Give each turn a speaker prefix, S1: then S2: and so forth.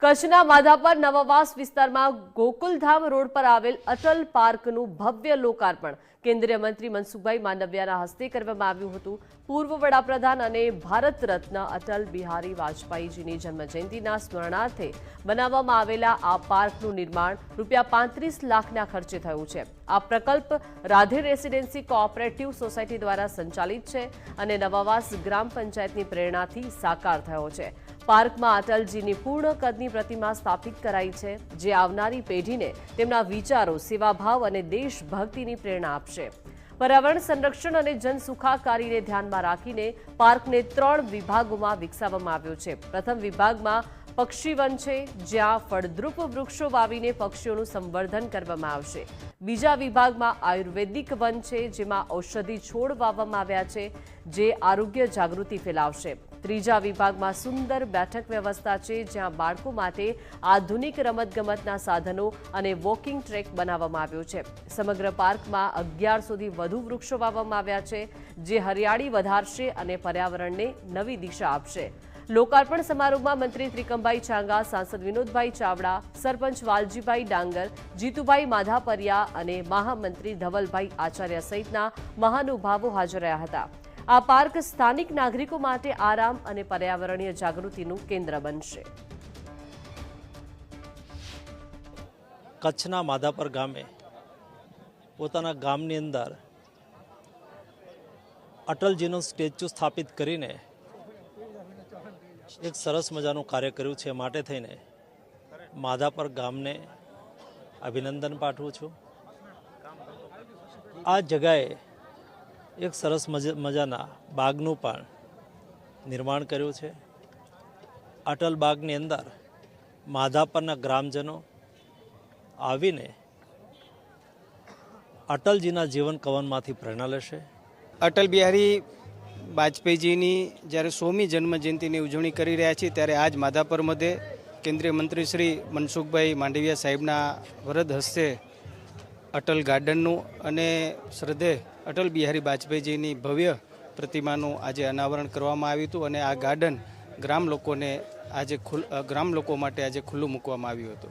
S1: કચ્છના માધાપર નવાવાસ વિસ્તારમાં ગોકુલધામ રોડ પર આવેલ અટલ પાર્કનું ભવ્ય લોકાર્પણ કેન્દ્રીય મંત્રી મનસુખભાઈ માંડવિયાના હસ્તે કરવામાં આવ્યું હતું। પૂર્વ વડાપ્રધાન અને ભારત રત્ન અટલ બિહારી વાજપેયીજીની જન્મજયંતિના સ્મરણાર્થે બનાવવામાં આવેલા આ પાર્કનું નિર્માણ ₹35 લાખના ખર્ચે થયું છે। આ પ્રકલ્પ રાધે રેસિડેન્સી કોઓપરેટિવ સોસાયટી દ્વારા સંચાલિત છે અને નવાવાસ ગ્રામ પંચાયતની પ્રેરણાથી સાકાર થયો છે। પાર્કમાં અટલજીની પૂર્ણ કદની પ્રતિમા સ્થાપિત કરાઈ છે, જે આવનારી પેઢીને તેમના વિચારો, સેવાભાવ અને દેશભક્તિની પ્રેરણા આપશે। પર્યાવરણ સંરક્ષણ અને જનસુખાકારીને ધ્યાનમાં રાખીને પાર્કને 3 વિભાગોમાં વિકસાવવામાં આવ્યો છે। પ્રથમ વિભાગમાં પક્ષી વન છે, જ્યાં ફળદ્રુપ વૃક્ષો વાવીને પક્ષીઓનું સંવર્ધન કરવામાં આવશે। બીજા વિભાગમાં આયુર્વેદિક વન છે, જેમાં ઔષધિ છોડ વાવવામાં આવ્યા છે, જે આરોગ્ય જાગૃતિ ફેલાવશે। ત્રીજા વિભાગમાં સુંદર બેઠક વ્યવસ્થા છે, જ્યાં બાળકો માટે આધુનિક રમતગમતના સાધનો અને વોકિંગ ટ્રેક બનાવવામાં આવ્યો છે। સમગ્ર પાર્કમાં 1100થી વધુ વૃક્ષો વાવવામાં આવ્યા છે, જે હરિયાળી વધારશે અને પર્યાવરણને નવી દિશા આપશે। લોકાર્પણ સમારોહમાં મંત્રી ત્રિકમભાઈ ચાંગા, સાંસદ વિનોદભાઈ ચાવડા, સરપંચ વાલજીભાઈ ડાંગર, જીતુભાઈ માધાપરિયા અને મહામંત્રી ધવલભાઈ આચાર્ય સહિતના મહાનુભાવો હાજર રહ્યા હતા। આ પાર્ક સ્થાનિક નાગરિકો માટે આરામ અને પર્યાવરણીય જાગૃતિનું કેન્દ્ર બનશે।
S2: કચ્છના માધાપર ગામે પોતાના ગામની અંદર અટલજીનું સ્ટેચ્યુ સ્થાપિત કરીને એક સરસ મજાનું કાર્ય કર્યું છે। માટે થઈને માધાપર ગામને અભિનંદન પાઠવું છું। આ જગ્યાએ એક સરસ મજાના બાગનું પણ નિર્માણ કર્યું છે। અટલ બાગની અંદર માધાપરના ગ્રામજનો આવીને અટલજીના જીવન કવનમાંથી પ્રેરણા લેશે।
S3: અટલ બિહારી વાજપેયીજીની જ્યારે 100મી જન્મજયંતિની ઉજવણી કરી રહ્યા છીએ, ત્યારે આજ માધાપર મધ્યે કેન્દ્રીય મંત્રી શ્રી મનસુખભાઈ માંડવિયા સાહેબના વરદ હસ્તે અટલ ગાર્ડનનું અને શ્રદ્ધેય અટલ બિહારી વાજપેયીજીની ભવ્ય પ્રતિમાનું આજે અનાવરણ કરવામાં આવ્યું હતું અને આ ગાર્ડન ગ્રામ લોકો માટે આજે ખુલ્લું મૂકવામાં આવ્યું હતું।